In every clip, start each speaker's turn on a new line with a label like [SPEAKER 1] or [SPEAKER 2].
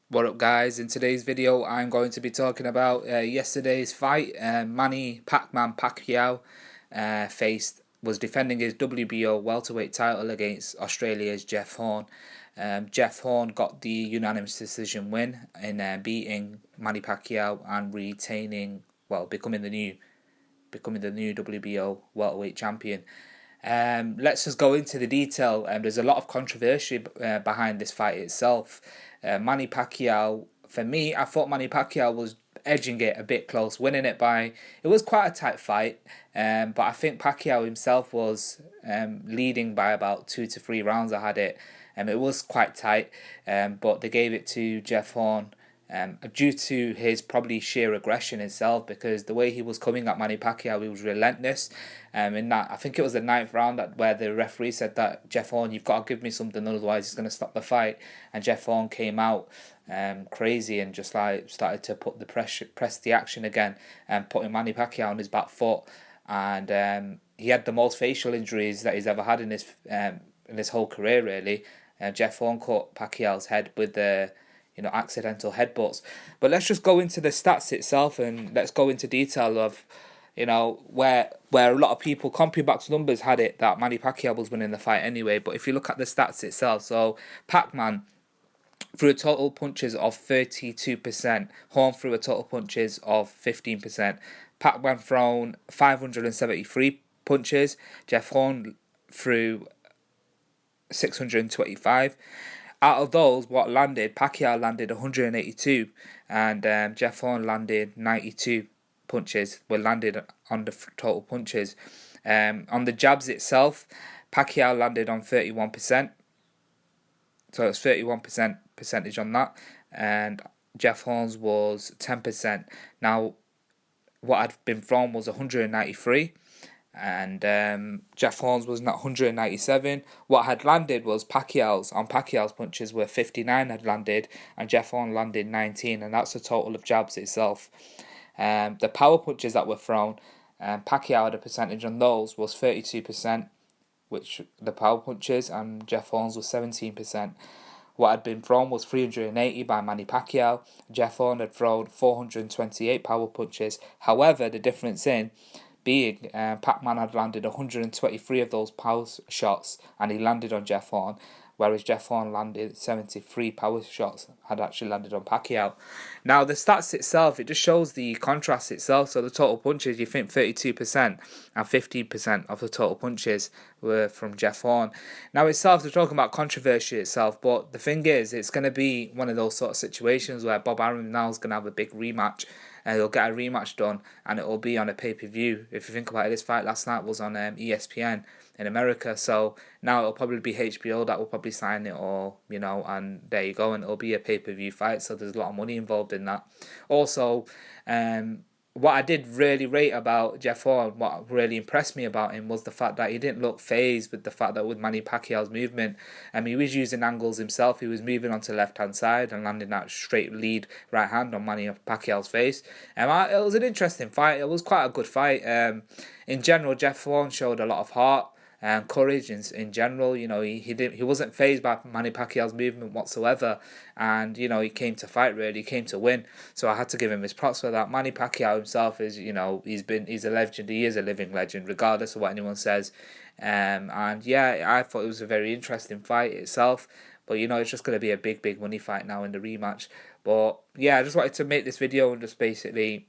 [SPEAKER 1] What up, guys? In today's video I'm going to be talking about yesterday's fight. Manny Pacquiao was defending his WBO welterweight title against Australia's Jeff Horn. Jeff Horn got the unanimous decision win in beating Manny Pacquiao and becoming the new WBO welterweight champion. Let's just go into the detail. There's a lot of controversy behind this fight itself. Manny Pacquiao, for me, I thought Manny Pacquiao was edging it a bit close, winning it by. It was quite a tight fight, but I think Pacquiao himself was leading by about 2 to 3 rounds. I had it, and it was quite tight, but they gave it to Jeff Horn. Due to his probably sheer aggression himself, because the way he was coming at Manny Pacquiao, he was relentless. In that, I think it was the ninth round where the referee said that Jeff Horn, you've got to give me something, otherwise he's going to stop the fight. And Jeff Horn came out crazy and just like started to press the action again, and putting Manny Pacquiao on his back foot. And he had the most facial injuries that he's ever had in his whole career, really. Jeff Horn caught Pacquiao's head with the accidental headbutts. But let's just go into the stats itself, and let's go into detail of, where a lot of people, CompuBox numbers had it that Manny Pacquiao was winning the fight anyway. But if you look at the stats itself, so Pac-Man threw a total punches of 32%, Horn threw a total punches of 15%. Pac-Man thrown 573 punches, Jeff Horn threw 625. Out of those, what landed, Pacquiao landed 182, and Jeff Horn landed 92 punches, were landed on the total punches. On the jabs itself, Pacquiao landed on 31%, so it's 31% percentage on that, and Jeff Horn's was 10%. Now, what had been thrown was 193, and Jeff Horn's was not 197. What had landed was Pacquiao's punches were 59 had landed, and Jeff Horn landed 19, and that's the total of jabs itself. The power punches that were thrown, Pacquiao had a percentage on those was 32%, which the power punches, and Jeff Horn's was 17%. What had been thrown was 380 by Manny Pacquiao. Jeff Horn had thrown 428 power punches. However, the difference being Pac-Man had landed 123 of those power shots, and he landed on Jeff Horn, whereas Jeff Horn landed 73 power shots had actually landed on Pacquiao. Now, the stats itself, it just shows the contrast itself. So the total punches, you think 32% and 15% of the total punches were from Jeff Horn. Now itself, they're talking about controversy itself, but the thing is, it's going to be one of those sort of situations where Bob Arum now is going to have a big rematch, and he'll get a rematch done, and it will be on a pay-per-view. If you think about it, this fight last night was on ESPN in America, so now it'll probably be HBO that will probably sign it, or and there you go, and it'll be a pay-per-view fight, so there's a lot of money involved in that. Also, what I did really rate about Jeff Horn, what really impressed me about him, was the fact that he didn't look phased with the fact that with Manny Pacquiao's movement. He was using angles himself. He was moving onto the left-hand side and landing that straight lead right hand on Manny Pacquiao's face. It was an interesting fight. It was quite a good fight. In general, Jeff Horn showed a lot of heart and courage in general. He wasn't phased by Manny Pacquiao's movement whatsoever, and he came to fight, really. He came to win, so I had to give him his props for that. Manny Pacquiao himself is, he's a legend. He is a living legend, regardless of what anyone says. And yeah, I thought it was a very interesting fight itself, but it's just going to be a big money fight now in the rematch. But yeah, I just wanted to make this video and just basically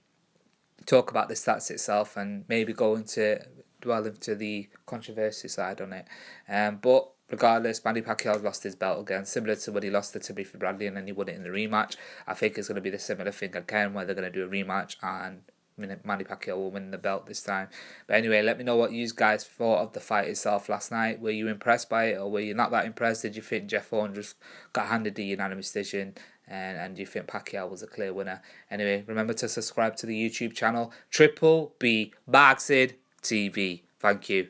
[SPEAKER 1] talk about the stats itself, and maybe dwell into the controversy side on it. But regardless, Manny Pacquiao lost his belt again, similar to when he lost to Timothy Bradley and then he won it in the rematch. I think it's going to be the similar thing again, where they're going to do a rematch and Manny Pacquiao will win the belt this time. But anyway, let me know what you guys thought of the fight itself last night. Were you impressed by it, or were you not that impressed? Did you think Jeff Horn just got handed the unanimous decision, and do you think Pacquiao was a clear winner? Anyway, remember to subscribe to the YouTube channel Triple B Boxing TV. Thank you.